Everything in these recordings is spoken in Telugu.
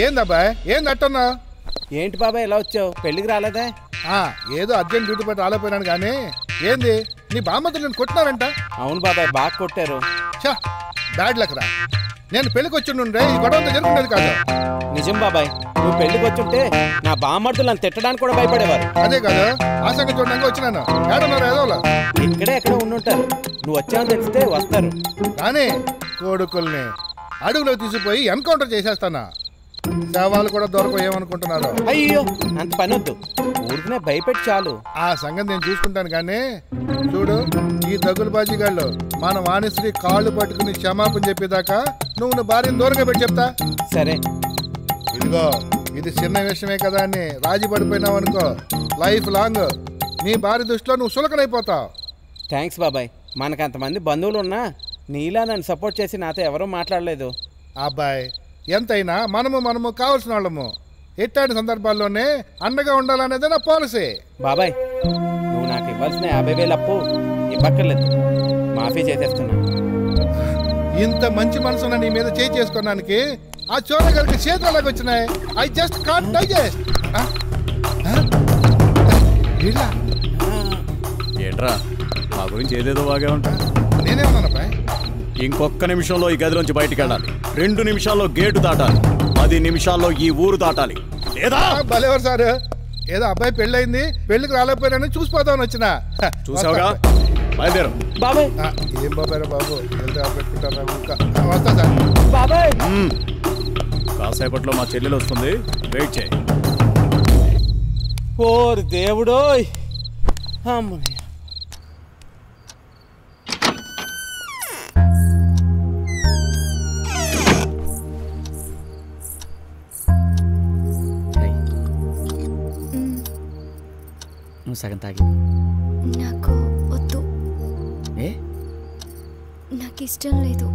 ఏందబ్బాయ్ ఏందట్టన్నా? ఏంటి బాబాయ్ ఇలా వచ్చావు? పెళ్లికి రాలేదా? ఏదో అర్జెంట్ డ్యూటీ పెట్టి రాలేపోయినాను కానీ ఏంది నీ బామ్మతులు నేను కొట్టినారంట? అవును బాబాయ్, బాగా కొట్టారు. చా బ్యాడ్ లక్ రా. నేను పెళ్లికి వచ్చిండే ఈ గొడవంతా జరుగుతున్నది కాదు. నిజం బాబాయ్, నువ్వు పెళ్లికి వచ్చుంటే నా బామ్మర్దులు నన్ను తిట్టడానికి కూడా భయపడేవారు. అదే కాదు, ఆ సంగతి చూడడానికి వచ్చినాను. ఏడన్నారు ఏదోలా ఇక్కడే ఎక్కడ ఉండుంటారు. నువ్వు వచ్చావని తెలిస్తే వస్తారు. కానీ కొడుకుల్ని అడుగులో తీసుకుపోయి ఎన్కౌంటర్ చేసేస్తానా. శవాలు కూడా దొరకయేమనుకుంటున్నారు. అయ్యో అంత పని వద్దు, ఊరికనే భయపెట్టి చాలు. ఆ సంగతి నేను చూసుకుంటాను కానీ చూడు, ఈ దగులు బాజీగాళ్ళు మన వాణిశ్రీ కాళ్ళు పట్టుకుని క్షమాపణ చెప్పేదాకా నువ్వు భార్యను దూరంగా పెట్టి చెప్తా. సరే ఇదిగో ఇది చిన్న విషయమే కదా అని రాజీ పడిపోయినావు అనుకో, లైఫ్ లాంగ్ నీ భార్య దృష్టిలో నువ్వు సులకనైపోతావు. థ్యాంక్స్ బాబాయ్. మనకు అంతమంది బంధువులు ఉన్నా నీలా నన్ను సపోర్ట్ చేసి నాతో ఎవరూ మాట్లాడలేదు. అబ్బాయి ఎంతైనా మనము కావాల్సిన వాళ్ళము. ఎట్లాంటి సందర్భాల్లోనే అండగా ఉండాలనేది నా పాలసీ. బాబాయ్ నువ్వు నాకు ఇవ్వాల్సిన 50,000 అప్పు ఇవ్వక్కర్లేదు, మాఫీ చేసేస్తున్నా. ఇంత మంచి మనసున్న నీ మీద చేయి చేసుకోవడానికి ఆ చోరగారికి చేతులకు వచ్చినాయి. I just can't digest. ఏంట్రా మా గురించి ఏదేదో బాగా ఉంటా. నేనేమన్నానబ్బాయి? ఇంకొక నిమిషంలో ఈ గదిలోంచి బయటికి వెళ్ళాలి, 2 నిమిషాల్లో గేటు దాటాలి, 10 నిమిషాల్లో ఈ ఊరు దాటాలి. లేదా భలేవారు సార్, ఏదో అబ్బాయి పెళ్ళయింది పెళ్లికి రాలేకపోయినా చూసిపోతామని వచ్చిన. చూసావుగా, బయలుదేరు. బాబాయ్ ఏం బాబాయ్ బాబు పెట్టుకుంటారా? వస్తా సార్. బాబాయ్ కాసేపట్లో మా చెల్లెలు వస్తుంది, వెయిట్ చేయి. ఓరి దేవుడోయ్. అమ్మయ్య. నువ్వు సగం తాగి. నాకు వద్దు, ఏ నాకు ఇష్టం లేదు.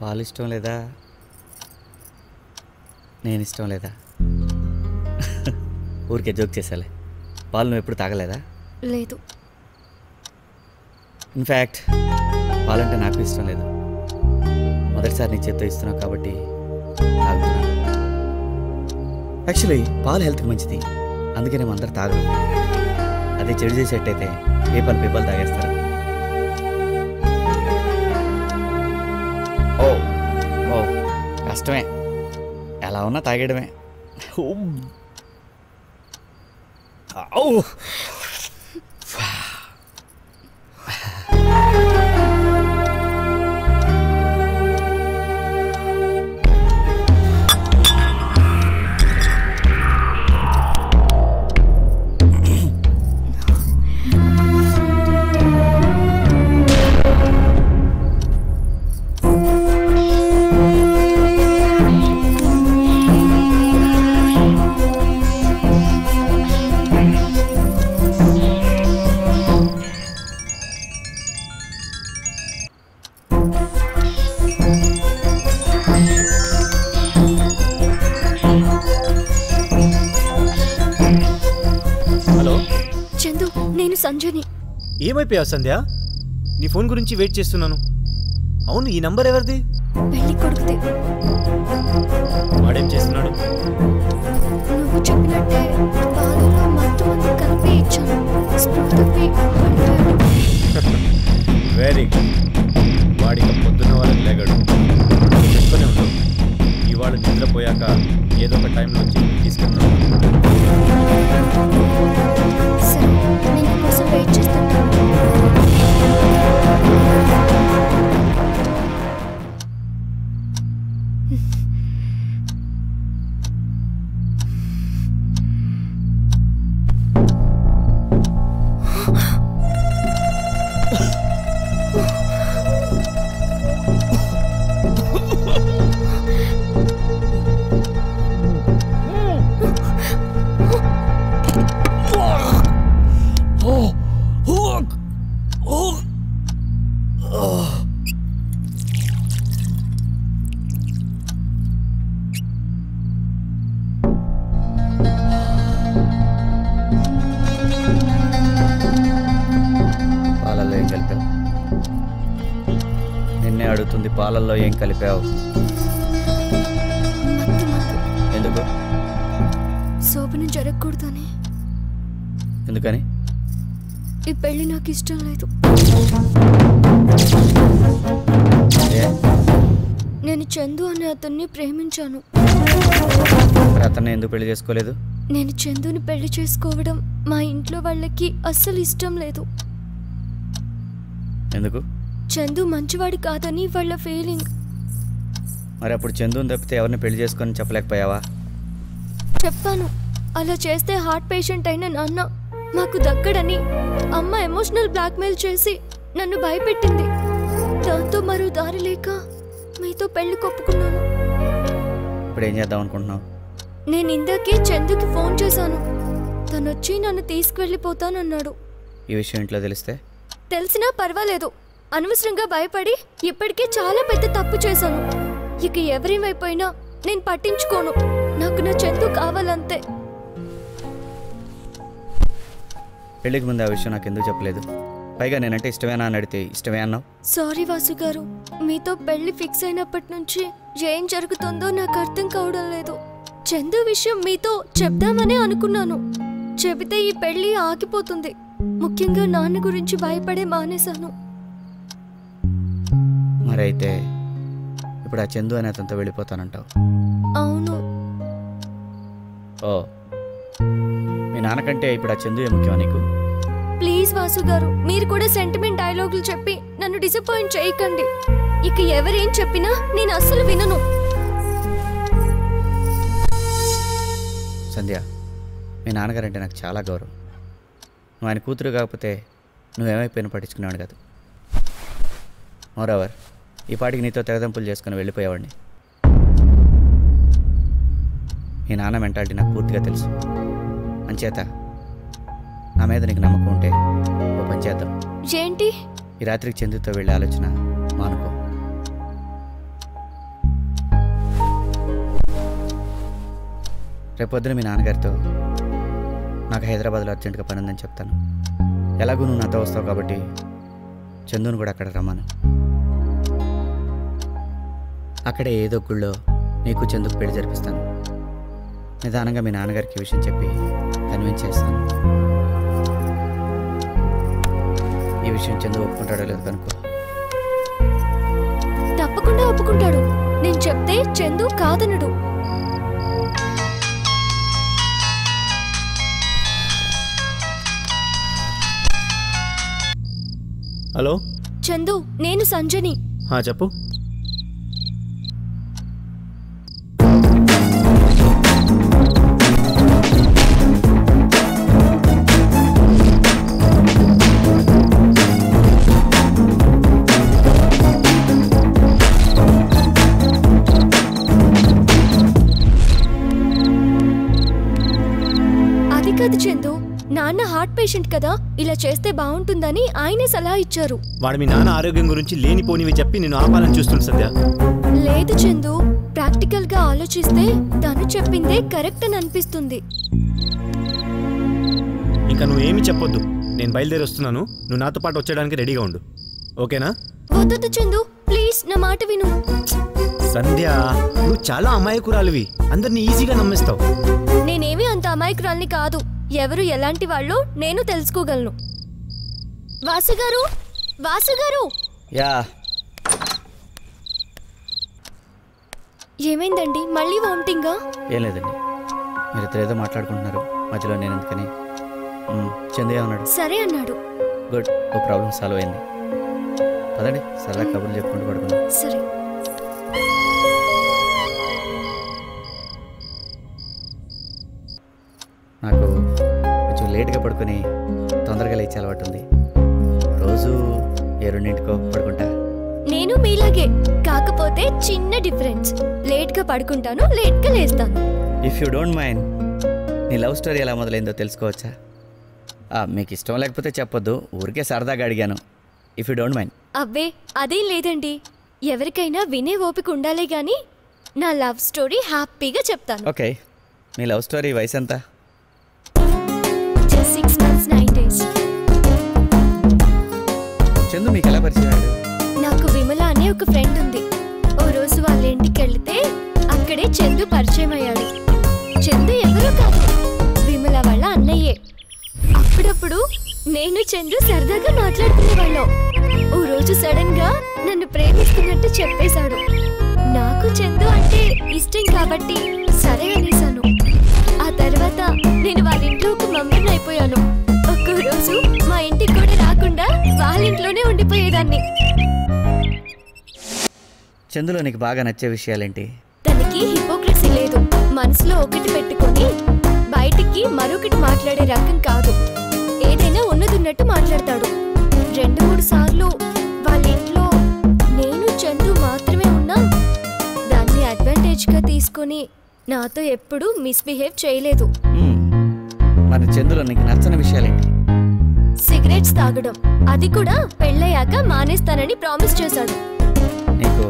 వాళ్ళు ఇష్టం లేదా, నేను ఇష్టం లేదా? ఊరికే జోక్ చేసాలే. పాలు నువ్వు ఎప్పుడు తాగలేదా? లేదు. ఇన్ఫ్యాక్ట్ పాలంటే నాకు ఇష్టం లేదు. మొదటిసారి నీ చేత్తో ఇస్తున్నావు కాబట్టి తాగుతున్నాను. యాక్చువల్లీ పాలు హెల్త్కి మంచిది, అందుకే నేను అందరు తాగరు. అదే చెడు చేసేట్టయితే పేపర్లు తాగేస్తారు. ఓ ఓ కష్టమే, ఎలా ఉన్నా తాగేయడమే. సంజని. ఏమైపోయావు సంధ్య? నీ ఫోన్ గురించి వెయిట్ చేస్తున్నాను. అవును, ఈ నంబర్ ఎవరిది? పెళ్లి కొడుకుది. వాడేం చేస్తున్నాడు? నువ్వు చెప్పినట్టే పాలలో మత్తు మందు కలిపి ఇచ్చాను. స్పృహ తప్పి పడిపోయాడు. Very good. వాడికి పొద్దున్న వాళ్ళకి లేగడు. చెప్తూనే ఉంటావు. ఇవాళ నిద్రపోయాక ఏదో ఒక టైంలో వచ్చి తీసుకెళ్తాను. సరే, నేను కోసం వెయిట్ చేస్తాను. నేనే అడుగుతుంది, పాలల్లో ఏం కలిపావు? మత్తు మందు. ఎందుకు? శోభనం జరగకూడదని. ఎందుకని? ఈ పెళ్లి నాకు ఇష్టం లేదు. ఏ? నేను చందు అనే అతన్ని ప్రేమించాను. మరి అతన్ని ఎందుకు పెళ్లి చేసుకోలేదు? నేను చందుని పెళ్లి చేసుకోవడం మా ఇంట్లో వాళ్ళకి అస్సలు ఇష్టం లేదు. ఎందుకు? చందు మంచివాడు కాదని వాళ్ళ ఫీలింగ్. మరి అప్పుడు చందుని తప్పితే ఎవరిని పెళ్లి చేసుకొని చెప్పలేకపోయావా? చెప్పాను. అలా చేస్తే హార్ట్ పేషెంట్ అయిన నాన్న మాకు దక్కడని అమ్మ ఎమోషనల్ బ్లాక్మెయిల్ చేసి నన్ను భయపెట్టింది. దాంతో మరో దారి లేక మీతో పెళ్లి కొప్పుకున్నాను. ఇప్పుడు ఏం చేద్దాం అనుకుంటున్నావు? నేను ఇందాకే చందుకి ఫోన్ చేశాను. తనొచ్చి నన్ను తీసుకువెళ్ళిపోతానన్నాడు. ఈ విషయం ఇంట్లో తెలిస్తే? తెలిసినా పర్వాలేదు. అనవసరంగా భయపడి ఇప్పటికే చాలా పెద్ద తప్పు చేశాను. ఇక ఎవరేమైపోయినా నేను పట్టించుకోను. నాకు నా చందు కావాలంతే. పెళ్లికి ముందు ఆ విషయం నాకు ఎందుకు చెప్పలేదు? పైగా నేనంటే ఇష్టమేనా అని అడిగితే ఇష్టమే అన్నావు. సారీ వాసు గారు, మీతో పెళ్లి ఫిక్స్ అయినప్పటి నుంచి ఏం జరుగుతుందో నాకు అర్థం కావడం లేదు. చందు విషయం మీతో చెప్దామనే అనుకున్నాను. చెబితే ఈ పెళ్లి ఆగిపోతుంది. ముఖ్యంగా నాన్న గురించి భయపడే మానేశాను. మరైతే ఇప్పుడు ఆ చందు అనే అతనితో వెళ్ళిపోతానంటావు? అవును. ఓ, మీ నాన్నకంటే ఇప్పుడు ఆ చందు ముఖ్యమా నీకు? ప్లీజ్ వాసు గారు, మీరు కూడా సెంటిమెంట్ డైలాగులు చెప్పి నన్ను డిసప్పాయింట్ చేయకండి. ఇక ఎవరేం చెప్పినా నేను అస్సలు వినను. సంధ్య, మీ నాన్నగారంటే నాకు చాలా గౌరవం. నువ్వు ఆయన కూతురు కాకపోతే నువ్వేమైపోయినా పట్టించుకునేవాడు కాదు. మోరోవర్, ఈ పాటికి నీతో తెగదంపులు చేసుకుని వెళ్ళిపోయేవాడిని. మీ నాన్న మెంటాలిటీ నాకు పూర్తిగా తెలుసు. అంచేత నా మీద నీకు నమ్మకం ఉంటే ఓ పని చేద్దాం. ఏంటి? ఈ రాత్రికి చందుతో వెళ్ళే ఆలోచన మానుకో. రేపొద్దున మీ నాన్నగారితో నాకు హైదరాబాద్లో అర్జెంటుగా పని ఉందని చెప్తాను. ఎలాగూ నువ్వు నాతో వస్తావు కాబట్టి చందుని కూడా అక్కడ రమ్మను. అక్కడే ఏదో గుళ్ళో నీకు చందుకు పెళ్లి జరిపిస్తాను. నిదానంగా మీ నాన్నగారికి విషయం చెప్పి కన్విన్స్ చేస్తాను. ఈ విషయం చందు ఒప్పుకుంటాడో లేదు కనుకో. తప్పకుండా ఒప్పుకుంటాడు. నేను చెప్తే చందు కాదనడు. హలో చందు, నేను సంజని. చెప్పు. అది కాదు చందు, నాన్న హార్ట్ పేషెంట్ కదా, ఇలా చేస్తే బాగుంటుందని ఆయనే సలహా ఇచ్చారు. వాడు మీ నాన్న ఆరోగ్యం గురించి లేనిపోనివి చెప్పి నేను ఆపాలని చూస్తున్నాను సంధ్య. లేదు చందు, ప్రాక్టికల్ గా ఆలోచిస్తే తను చెప్పిందే కరెక్ట్ అని అనిపిస్తుంది. ఇంకా నువ్వేమి చెప్పొద్దు. నేను బయలుదేరి వస్తున్నాను. నువ్వు నాతో పాటు వచ్చేయడానికి రెడీగా ఉండు. ఓకేనా? వద్దు చందు, ప్లీజ్ నా మాట విను. సంధ్య, నువ్వు చాలా అమాయకురాలివి. అందరినీ ఈజీగా నమ్మేస్తావు. నేనేమీ అంత అమాయకురాల్ని కాదు. ఎవరు ఎలాంటి వాళ్ళో నేను తెలుసుకోగలను. వాసుగారు, వాసుగారు! యా, ఏమైందండి? మళ్ళీ వామిటింగా? ఏం లేదండి, మీరు ఇద్దరు ఏదో మాట్లాడుకుంటున్నారు, మధ్యలో నేను ఎందుకని. చందు ఏమన్నాడు? సరే అన్నాడు. గుడ్, ఓ ప్రాబ్లం సాల్వ్ అయింది. పదండి, సరదా కబుర్లు చెప్పుకుంటూ పడుకుందాం. సరే. నాకు కొంచెం లేట్గా పడుకొని తొందరగా లేచే అలవాటు ఉంది. రోజు 2:00కో పడుకుంటా. నేను మీలాగే, కాకపోతే చిన్న డిఫరెన్స్. లేట్గా పడుకుంటాను, లేట్గా లేస్తాను. ఇఫ్ యూ డోంట్ మైండ్, నీ లవ్ స్టోరీ ఎలా మొదలైందో తెలుసుకోవచ్చా? మీకు ఇష్టం లేకపోతే చెప్పొద్దు, ఊరికే సరదాగా అడిగాను. If you don't mind. అబ్బే అదేం లేదండి. ఎవరికైనా వినే ఓపిక ఉండాలే గాని నా లవ్ స్టోరీ హ్యాపీగా చెప్తాను. ఓకే, మీ లవ్ స్టోరీ వయసు ఎంత? Just 6 months 9 days. చందు మీకు ఎలా పరిచయం? నా నాకు విమల అనే ఒక ఫ్రెండ్ ఉంది. ఓ రోజు వాళ్ళ ఇంటికి వెళ్తే అక్కడే చందు పరిచయం అయ్యాడు. చందు ఎవరో కాదు, విమల వాళ్ళ అన్నయ్యే. అప్పుడప్పుడు నేను చందు సరదాగా మాట్లాడుకునేవాళ్ళం. ఓ రోజు సడన్ గా నన్ను ప్రేమిస్తున్నట్టు చెప్పేశాడు. నాకు చందు అంటే ఇష్టం కాబట్టి సరే అనేసాను. ఆ తర్వాత నేను వాళ్ళ ఇంట్లో ఒక మెంబర్ని అయిపోయాను. ఒక్కో రోజు మా ఇంటికి కూడా రాకుండా వాళ్ళ ఇంట్లోనే ఉండిపోయేదాన్ని. చందులో నీకు బాగా నచ్చే విషయాలేంటి? తనకి హిపోక్రసీ లేదు. మనసులో ఒకటి పెట్టుకొని బయటికి మరొకటి మాట్లాడే రకం కాదు. ఏదైనా ఉన్నదున్నట్టు మాట్లాడతాడు. 2-3 సార్లు వాళ్ళ ఇంట్లో నేను చందు మాత్రమే ఉన్నా దాన్ని అడ్వాంటేజ్ గా తీసుకొని నాతో ఎప్పుడూ మిస్బిహేవ్ చేయలేదు. మన చందులో నీకు నచ్చని విషయాలేంటి? సిగరెట్స్ తాగడం, అది కూడా పెళ్ళయ్యాక మానేస్తానని ప్రామిస్ చేశాడు. నీకు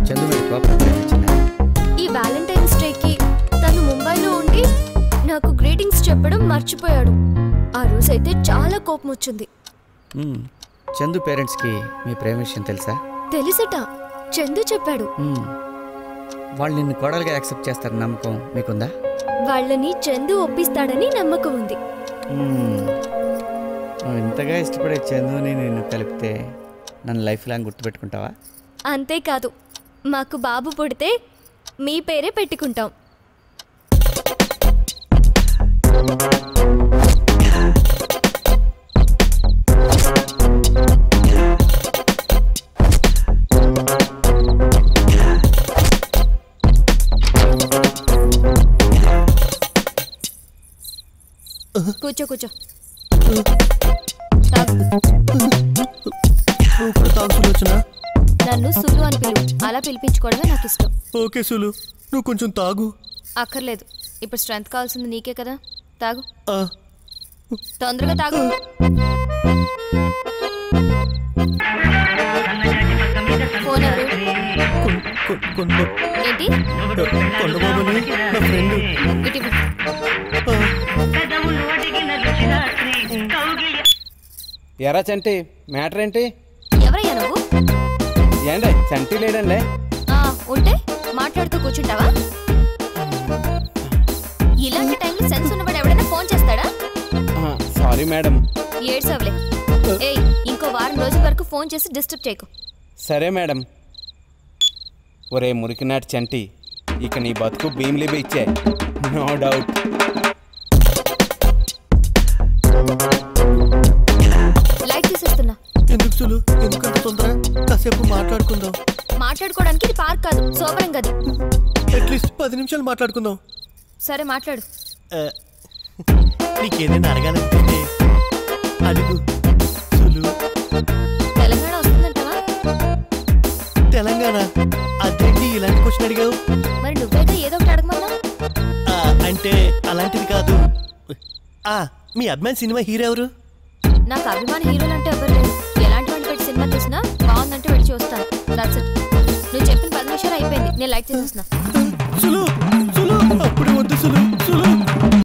చందు మీద కోపం నచ్చిందా? ఈ వ్యాలంటైన్స్ డేకి తను ముంబైలో ఉండి నాకు గ్రీటింగ్స్ చెప్పడం మర్చిపోయాడు. ఆ రోజైతే చాలా కోపం వచ్చింది. చందు పేరెంట్స్కి మీ ప్రేమ విషయం తెలుసా? తెలుసట, చందు చెప్పాడు. వాళ్ళు నిన్ను కోడలుగా యాక్సెప్ట్ చేస్తారని నమ్మకం మీకుందా? వాళ్ళని చందు ఒప్పిస్తాడని నమ్మకం ఉంది. నువ్వు ఇంతగా ఇష్టపడే చందుని నిన్ను కలిపితే నన్ను లైఫ్ లాంగ్ గుర్తుపెట్టుకుంటావా? అంతేకాదు, మాకు బాబు పుడితే మీ పేరే పెట్టుకుంటాం. కూర్చో కూర్చో. నన్ను సులు అని పిలువు. అలా పిలిపించుకోవడమే నాకు ఇష్టం. ఓకే సులు, నువ్వు కొంచెం తాగు. అక్కర్లేదు, ఇప్పుడు స్ట్రెంత్ కావాల్సింది నీకే కదా. తాగు, తొందరగా తాగు. ఫోన్ ఎవరు? ఏంటి? ఇటు ఇవ్వు. ఎరా చంటి, మ్యాటర్ ఏంటి? ఎవరయ్యా నువ్వు? ఏండే చంటి లేడండి? ఉంటే మాట్లాడుతూ కూర్చుంటావా? ఇలాంటి టైంలో సెన్స్ ఉన్నవాడు ఎవడైనా ఫోన్ చేస్తాడా? Sorry madam. ఏడ్సవలే. ఏయ్, ఇంకో వారం రోజుల వరకు ఫోన్ చేసి డిస్టర్బ్ చేయకు. సరే మేడం. ఒరే మురికినాటి చంటి, ఇక నీ బతుకు భీమ్లీబీ ఇచ్చే, నో డౌట్. లైట్ తీసేస్తున్నా. ఎందుకు సులు, ఎందుకంత తొందర? కాసేపు మాట్లాడుకుందాం. మాట్లాడుకోవడానికి ఇది పార్క్ కాదు, సోబరం గది. అట్లీస్ట్ 10 నిమిషాలు మాట్లాడుకుందాం. సరే మాట్లాడు. నీకేదైనా అడగాలనిపిస్తే అడుగు సులు. తెలంగాణ వస్తుందంటావా? తెలంగాణ? అదేంటి ఇలాంటి క్వశ్చన్ అడిగావు? మరి నువ్వేగా ఏదో ఒకటి అడగమన్నా. అంటే అలాంటిది కాదు. మీ అభిమాన్ సినిమా హీరో ఎవరు? నాకు అభిమాన హీరోలు అంటే ఎవరు లేరు. ఎలాంటి వాళ్ళు పెట్టి సినిమా తీసినా బాగుందంటే వెళ్ళి చూస్తాను. That's it. నువ్వు చెప్పిన 10 నిమిషాలు అయిపోయింది. నేను లైట్ చేసేస్తున్నా. సులు సులు, అప్పుడు వద్దు సులు సులు.